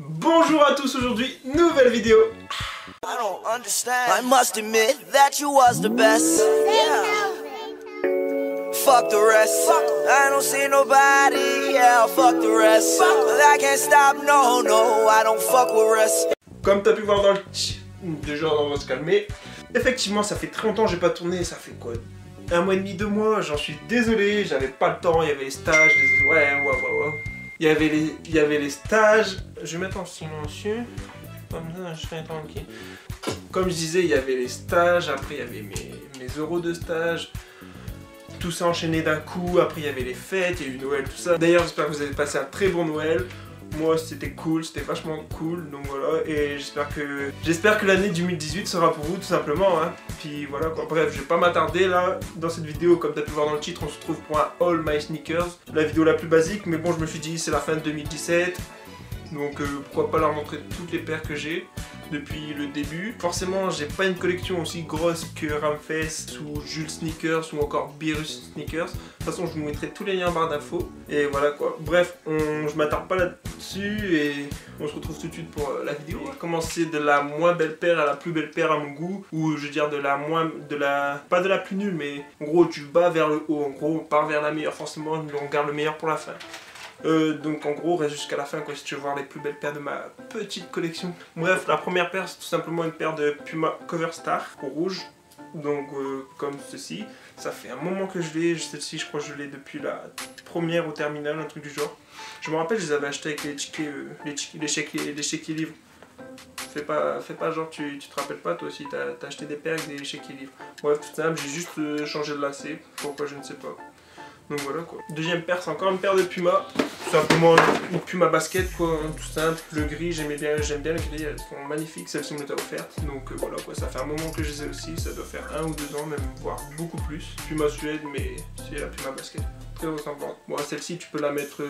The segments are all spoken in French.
Bonjour à tous, aujourd'hui, nouvelle vidéo. I don't understand. I must admit that you was the best. Yeah. Fuck the rest. I don't see nobody. Yeah, fuck the rest. I can't stop. No, I don't fuck with rest. Comme t'as pu voir dans le déjà on va se calmer. Effectivement, ça fait très longtemps que j'ai pas tourné. Ça fait quoi, 1 mois et demi, 2 mois. J'en suis désolé. J'avais pas le temps. Il y avait les stages. Ouais. Il y avait les stages. Je vais mettre en silencieux. Comme ça, je serai tranquille. Comme je disais, il y avait les stages. Après, il y avait mes euros de stage. Tout s'est enchaîné d'un coup. Après, il y avait les fêtes. Il y a eu Noël, tout ça. D'ailleurs, j'espère que vous avez passé un très bon Noël. Moi, c'était cool. C'était vachement cool. Donc voilà. Et j'espère que l'année 2018 sera pour vous, tout simplement. Hein. Puis voilà quoi. Bref, je vais pas m'attarder là. Dans cette vidéo, comme tu as pu voir dans le titre, on se trouve pour un All My Sneakers. La vidéo la plus basique. Mais bon, je me suis dit, c'est la fin de 2017. Donc pourquoi pas leur montrer toutes les paires que j'ai depuis le début. Forcément, j'ai pas une collection aussi grosse que Ramfest ou Jules Sneakers ou encore Birus Sneakers. De toute façon, je vous mettrai tous les liens en barre d'infos. Et voilà quoi. Bref, je m'attarde pas là-dessus et on se retrouve tout de suite pour la vidéo. On va commencer de la moins belle paire à la plus belle paire à mon goût. Ou je veux dire pas de la plus nulle, mais en gros du bas vers le haut. En gros, on part vers la meilleure. Forcément, on garde le meilleur pour la fin. Donc en gros, reste jusqu'à la fin quoi, si tu veux voir les plus belles paires de ma petite collection. Bref, la première paire, c'est tout simplement une paire de Puma Cover Star au rouge. Donc comme ceci. Ça fait un moment que je l'ai. Celle-ci, je crois que je l'ai depuis la première au terminal, un truc du genre. Je me rappelle, je les avais achetés avec les chéquiers livres. Fais pas genre tu te rappelles pas, toi aussi t'as acheté des paires avec des chéquiers livres. Bref, tout simple, j'ai juste changé de lacet. Pourquoi, je ne sais pas. Donc voilà quoi. Deuxième paire, c'est encore une paire de Puma. Tout simplement une Puma basket quoi, tout simple. Le gris, j'aime bien le gris, elles sont magnifiques, celle-ci me les a offertes. Donc voilà quoi, ça fait un moment que je les ai aussi, ça doit faire 1 ou 2 ans même, voire beaucoup plus. Puma Suède, mais c'est la Puma basket. Très ressemblante. Bon, celle-ci tu peux la mettre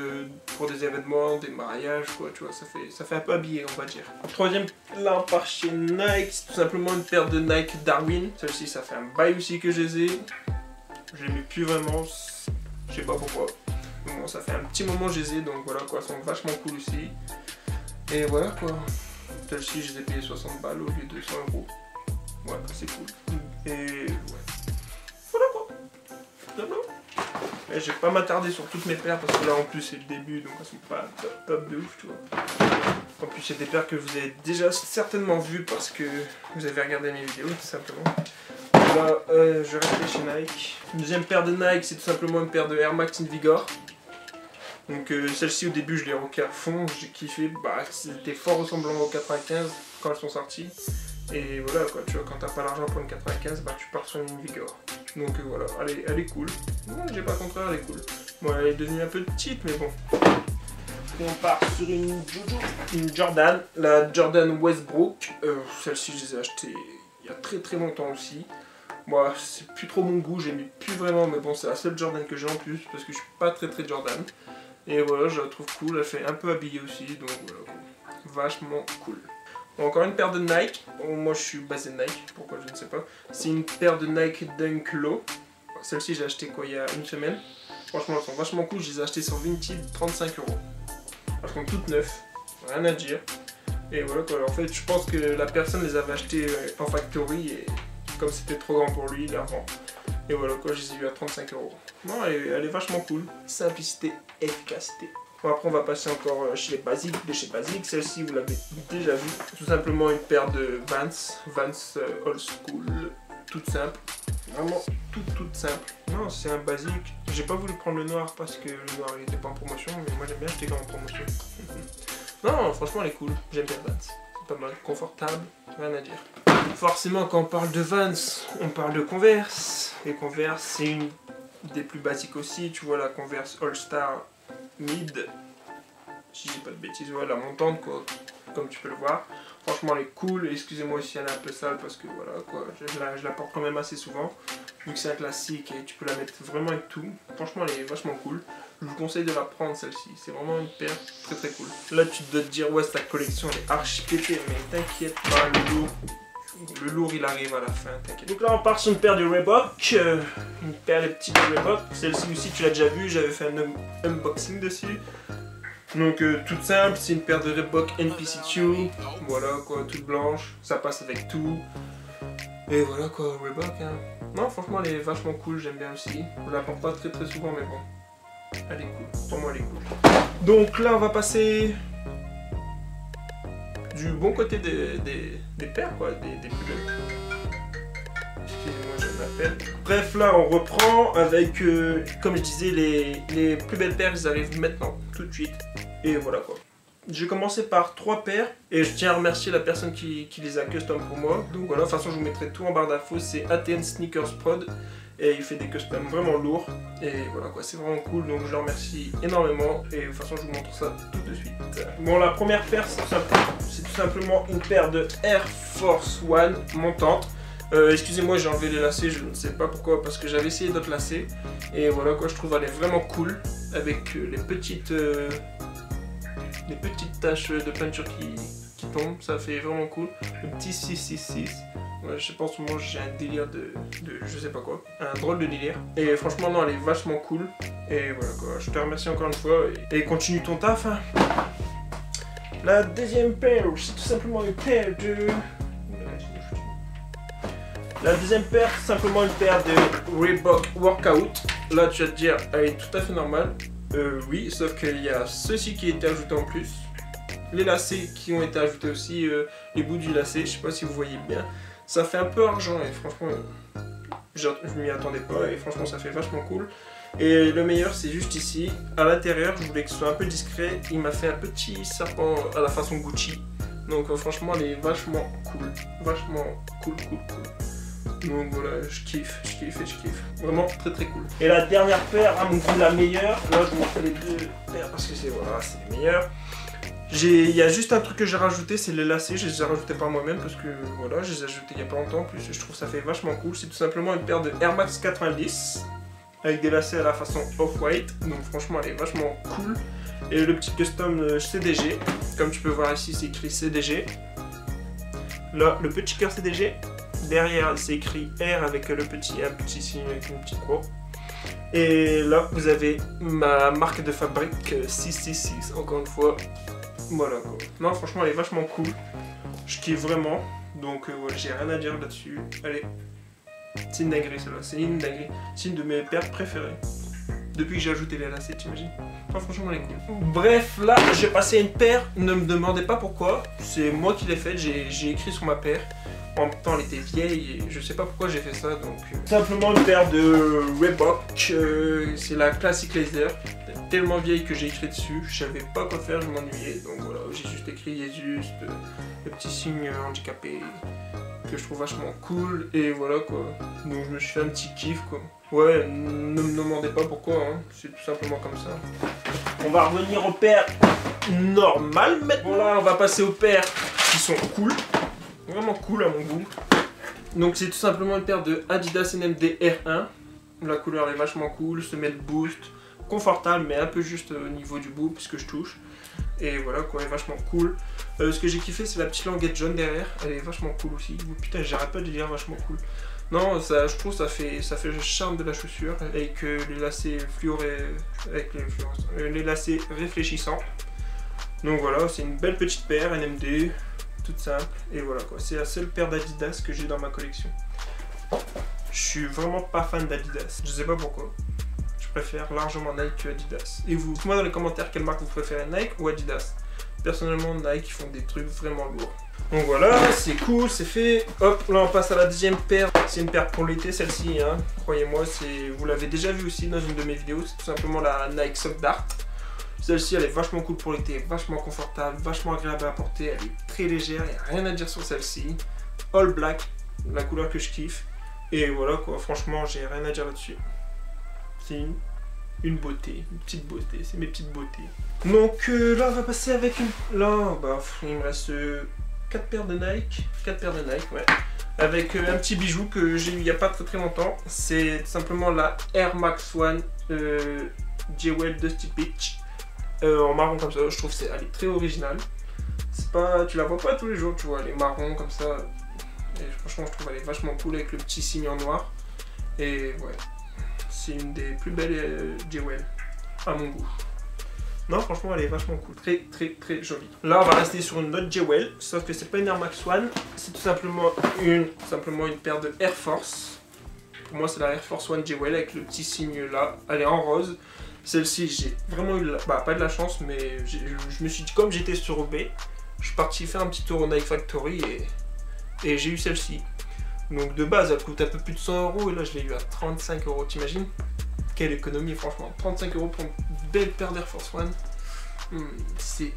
pour des événements, des mariages quoi, tu vois, ça fait un peu habillé on va dire. Troisième, là on part chez Nike, c'est tout simplement une paire de Nike Darwin. Celle-ci ça fait un bail aussi que je les ai. Je les mets plus vraiment. Je sais pas pourquoi. Bon, ça fait un petit moment que je les ai, donc voilà quoi, elles sont vachement cool aussi. Et voilà quoi. Celle-ci, je les ai payées 60 balles au lieu de 100 euros. Ouais, c'est cool. Et ouais. Voilà quoi. Et je vais pas m'attarder sur toutes mes paires parce que là en plus c'est le début, donc elles sont pas top de ouf, tu vois. En plus, c'est des paires que vous avez déjà certainement vues parce que vous avez regardé mes vidéos, tout simplement. Là, je reste chez Nike. Deuxième paire de Nike, c'est tout simplement une paire de Air Max Invigor. Donc celle-ci au début je l'ai rocké à fond, j'ai kiffé, bah c'était fort ressemblant au 95 quand elles sont sorties. Et voilà quoi, tu vois, quand t'as pas l'argent pour une 95, bah tu pars sur une Invigor. Donc voilà, elle est cool. Non, j'ai pas contraire, elle est cool. Bon, elle est devenue un peu petite, mais bon. Et on part sur une Jordan, la Jordan Westbrook. Celle-ci je les ai achetées il y a très longtemps aussi. Moi, c'est plus trop mon goût, j'aimais plus vraiment, mais bon, c'est la seule Jordan que j'ai en plus, parce que je suis pas très Jordan. Et voilà, je la trouve cool, elle fait un peu habillée aussi, donc voilà, vachement cool. Bon, encore une paire de Nike, moi je suis basé Nike, pourquoi je ne sais pas. C'est une paire de Nike Dunk Low. Celle-ci j'ai acheté quoi, il y a une semaine. Franchement, elles sont vachement cool, je les ai achetées sur Vinted, 35 euros. Elles sont toutes neuves, rien à dire. Et voilà quoi, en fait, je pense que la personne les avait achetées en factory et comme c'était trop grand pour lui, il la revend. Et voilà quoi, je les ai eu à 35 euros. Non, elle est vachement cool. Simplicité, efficacité. Bon, après, on va passer encore chez les basiques, de chez Basique. Celle-ci, vous l'avez déjà vu. Tout simplement une paire de Vans Old School. Toute simple. Vraiment toute simple. Non, c'est un basique. J'ai pas voulu prendre le noir parce que le noir il était pas en promotion, mais moi j'aime bien acheter quand en promotion. Non, franchement, elle est cool. J'aime bien Vans. C'est pas mal. Confortable, rien à dire. Forcément, quand on parle de Vans, on parle de Converse. Et Converse, c'est une des plus basiques aussi. Tu vois, la Converse All Star Mid. Si j'ai pas de bêtises, ouais, la montante, quoi. Comme tu peux le voir. Franchement, elle est cool. Excusez-moi si elle est un peu sale parce que voilà, quoi. Je la porte quand même assez souvent. Vu que c'est un classique et tu peux la mettre vraiment avec tout. Franchement, elle est vachement cool. Je vous conseille de la prendre celle-ci. C'est vraiment une paire très cool. Là, tu dois te dire, ouais, ta collection elle est archi pétée. Mais t'inquiète pas, le lourd il arrive à la fin, t'inquiète. Donc là on part sur une paire de Reebok, une paire de petites Reebok. Celle-ci aussi tu l'as déjà vue, j'avais fait un unboxing dessus. Donc toute simple, c'est une paire de Reebok NPC2. Voilà quoi, toute blanche, ça passe avec tout. Et voilà quoi, Reebok hein. Non franchement elle est vachement cool, j'aime bien aussi. Je la porte pas très souvent mais bon. Elle est cool, pour moi elle est cool. Donc là on va passer du bon côté des paires quoi, des plus belles. Excusez-moi je m'appelle. Bref là on reprend avec, comme je disais, les plus belles paires, elles arrivent maintenant, tout de suite. Et voilà quoi. J'ai commencé par 3 paires et je tiens à remercier la personne qui les a custom pour moi. Donc voilà, de toute façon je vous mettrai tout en barre d'infos, c'est ATN Sneakers Prod et il fait des customs vraiment lourds. Et voilà quoi, c'est vraiment cool, donc je le remercie énormément et de toute façon je vous montre ça tout de suite. Bon, la première paire c'est tout simplement une paire de Air Force One montante. Excusez-moi, j'ai enlevé les lacets, je ne sais pas pourquoi, parce que j'avais essayé d'autres lacets. Et voilà quoi, je trouve elle est vraiment cool avec les petites taches de peinture qui tombent, ça fait vraiment cool. Le petit 666, ouais, je sais pas en ce moment j'ai un délire de je sais pas quoi, un drôle de délire. Et franchement non, elle est vachement cool. Et voilà quoi, je te remercie encore une fois et continue ton taf. Hein. La deuxième paire, c'est tout simplement une paire de... La deuxième paire, c'est simplement une paire de Reebok Workout. Là tu vas te dire, elle est tout à fait normale. Oui, sauf qu'il y a ceci qui a été ajouté en plus. Les lacets qui ont été ajoutés aussi, les bouts du lacet, je sais pas si vous voyez bien. Ça fait un peu argent et franchement, je m'y attendais pas et franchement ça fait vachement cool. Et le meilleur c'est juste ici, à l'intérieur, je voulais que ce soit un peu discret. Il m'a fait un petit serpent à la façon Gucci. Donc franchement elle est vachement cool. Vachement cool. Donc voilà, je kiffe. Vraiment très cool. Et la dernière paire, à mon goût la meilleure, là je vous montre les deux paires parce que c'est voilà, les meilleures. Il y a juste un truc que j'ai rajouté, c'est les lacets, je les ai rajoutés par moi-même parce que voilà, je les ai ajoutés il n'y a pas longtemps, en plus je trouve que ça fait vachement cool. C'est tout simplement une paire de Air Max 90 avec des lacets à la façon off-white, donc franchement elle est vachement cool. Et le petit custom CDG, comme tu peux voir ici c'est écrit CDG. Là, le petit cœur CDG. Derrière, c'est écrit R avec un petit signe avec une petite croix. Et là, vous avez ma marque de fabrique 666, encore une fois. Voilà quoi. Non, franchement, elle est vachement cool. Je kiffe vraiment. Donc, ouais, j'ai rien à dire là-dessus. Allez, c'est une dinguerie celle-là. C'est une dinguerie. C'est une de mes paires préférées. Depuis que j'ai ajouté les lacets, t'imagines? Enfin, franchement, elle est cool. Bref, là, j'ai passé une paire. Ne me demandez pas pourquoi. C'est moi qui l'ai faite. J'ai écrit sur ma paire. En même temps elle était vieille et je sais pas pourquoi j'ai fait ça, donc simplement une paire de Reebok, c'est la Classic Laser, tellement vieille que j'ai écrit dessus, je savais pas quoi faire, je m'ennuyais, donc voilà, j'ai juste écrit juste le petit signe handicapé que je trouve vachement cool et voilà quoi, donc je me suis fait un petit kiff quoi. Ouais, ne me demandez pas pourquoi, hein. C'est tout simplement comme ça. On va revenir aux paires normales maintenant. Bon là on va passer aux paires qui sont cool. Vraiment cool à mon goût. Donc c'est tout simplement une paire de Adidas NMD R1. La couleur est vachement cool, semelle boost, confortable mais un peu juste au niveau du bout puisque je touche. Et voilà quoi, elle est vachement cool. Ce que j'ai kiffé c'est la petite languette jaune derrière, elle est vachement cool aussi. Oh, putain j'arrête pas de dire vachement cool. Non, ça, je trouve ça fait le charme de la chaussure avec les lacets les lacets réfléchissants. Donc voilà, c'est une belle petite paire NMD. Toute simple, et voilà quoi, c'est la seule paire d'Adidas que j'ai dans ma collection. Je suis vraiment pas fan d'Adidas, je sais pas pourquoi. Je préfère largement Nike que Adidas. Et vous, dites-moi dans les commentaires quelle marque vous préférez, Nike ou Adidas. Personnellement, Nike font des trucs vraiment lourds. Donc voilà, c'est cool, c'est fait. Hop, là on passe à la deuxième paire. C'est une paire pour l'été celle-ci, hein. Croyez-moi, vous l'avez déjà vu aussi dans une de mes vidéos, c'est tout simplement la Nike Sock Dart. Celle-ci elle est vachement cool pour l'été, vachement confortable, vachement agréable à porter, elle est très légère, il n'y a rien à dire sur celle-ci. All black, la couleur que je kiffe. Et voilà quoi, franchement j'ai rien à dire là-dessus. C'est une beauté, une petite beauté, c'est mes petites beautés. Donc là on va passer avec une... Là, bah, il me reste 4 paires de Nike, ouais. Avec un petit bijou que j'ai eu il n'y a pas très longtemps. C'est simplement la Air Max One Jewel Dusty Peach. En marron comme ça, je trouve qu'elle est très originale. C'est pas, tu la vois pas tous les jours, tu vois, elle est marron comme ça. Et franchement, je trouve qu'elle est vachement cool avec le petit signe en noir. Et ouais, c'est une des plus belles Jewel à mon goût. Non, franchement, elle est vachement cool. Très, très, très jolie. Là, on va rester sur une autre Jewel. Sauf que c'est pas une Air Max One. C'est tout simplement une paire de Air Force. Pour moi, c'est la Air Force One Jewel avec le petit signe là. Elle est en rose. Celle-ci, j'ai vraiment eu, pas de la chance, mais je me suis dit, comme j'étais sur eBay, je suis parti faire un petit tour au Nike Factory et j'ai eu celle-ci. Donc de base, elle coûte un peu plus de 100 € et là, je l'ai eu à 35 €. T'imagines? Quelle économie, franchement. 35 € pour une belle paire d'Air Force One. C'est...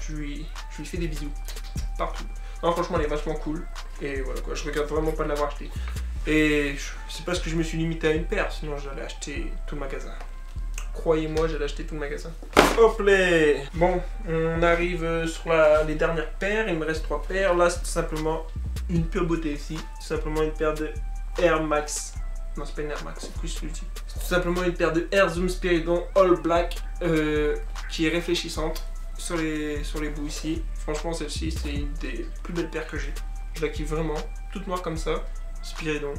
Je lui fais des bisous. Partout. Non, franchement, elle est vachement cool. Et voilà quoi, je regrette vraiment pas de l'avoir acheté. Et c'est parce que je me suis limité à une paire, sinon j'allais acheter tout le magasin. Croyez-moi, j'allais acheter tout le magasin. Hop là. Bon, on arrive sur les dernières paires. Il me reste 3 paires. Là, c'est tout simplement une pure beauté ici. Tout simplement une paire de Air Max. Non, c'est pas une Air Max, c'est plus celui-ci. C'est tout simplement une paire de Air Zoom Spiridon All Black qui est réfléchissante sur les bouts ici. Franchement, celle-ci, c'est une des plus belles paires que j'ai. Je la kiffe vraiment. Toute noire comme ça. Spiridon. De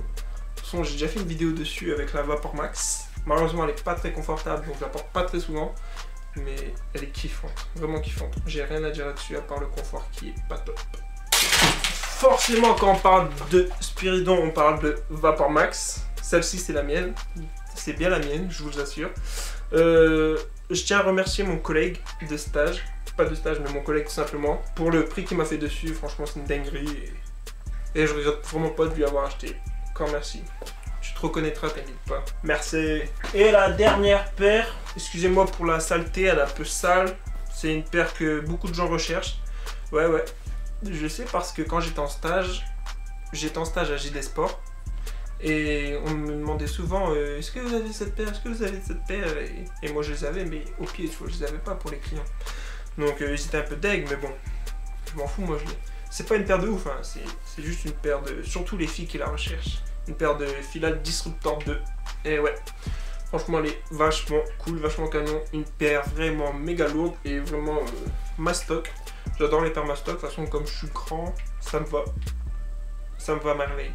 toute façon, j'ai déjà fait une vidéo dessus avec la Vapor Max. Malheureusement, elle est pas très confortable, donc je la porte pas très souvent. Mais elle est kiffante. Vraiment kiffante. J'ai rien à dire là-dessus à part le confort qui est pas top. Forcément, quand on parle de Spiridon, on parle de Vapor Max. Celle-ci, c'est la mienne. C'est bien la mienne, je vous assure. Je tiens à remercier mon collègue de stage. Pas de stage, mais mon collègue tout simplement. Pour le prix qu'il m'a fait dessus. Franchement, c'est une dinguerie. Et je regrette vraiment pas de lui avoir acheté. Encore merci. Tu te reconnaîtras, t'inquiète pas. Merci. Et la dernière paire. Excusez-moi pour la saleté, elle est un peu sale. C'est une paire que beaucoup de gens recherchent. Ouais. Je sais parce que quand j'étais en stage à JD Sport. Et on me demandait souvent est-ce que vous avez cette paire, est-ce que vous avez cette paire, et moi je les avais, mais au pied, je les avais pas pour les clients. Donc ils étaient un peu deg, mais bon, je m'en fous, moi je l'ai. C'est pas une paire de ouf, hein. C'est juste une paire de... Surtout les filles qui la recherchent. Une paire de Filal Disruptor 2. Et ouais, franchement elle est vachement cool, vachement canon. Une paire vraiment méga lourde et vraiment mastoc. J'adore les paires mastoc, de toute façon comme je suis grand, ça me va. Ça me va à merveille.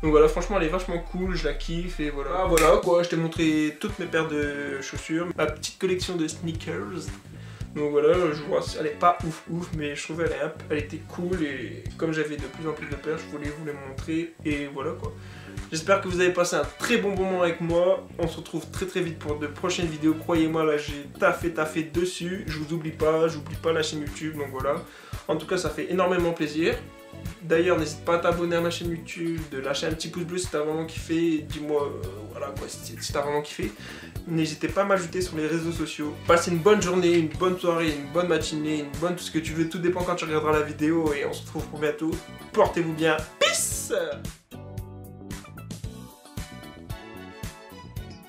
Donc voilà, franchement elle est vachement cool, je la kiffe et voilà. Ah, voilà quoi, je t'ai montré toutes mes paires de chaussures, ma petite collection de sneakers. Donc voilà, je vois, elle est pas ouf, mais je trouvais elle était cool et comme j'avais de plus en plus de paires, je voulais vous les montrer et voilà quoi. J'espère que vous avez passé un très bon moment avec moi. On se retrouve très très vite pour de prochaines vidéos. Croyez-moi, là j'ai taffé dessus. Je vous oublie pas, j'oublie pas la chaîne YouTube, donc voilà. En tout cas, ça fait énormément plaisir. D'ailleurs, n'hésite pas à t'abonner à ma chaîne YouTube, de lâcher un petit pouce bleu si t'as vraiment kiffé. Dis-moi, voilà quoi, si t'as vraiment kiffé. N'hésitez pas à m'ajouter sur les réseaux sociaux. Passez une bonne journée, une bonne soirée, une bonne matinée, une bonne tout ce que tu veux. Tout dépend quand tu regarderas la vidéo et on se retrouve pour bientôt. Portez-vous bien. Peace!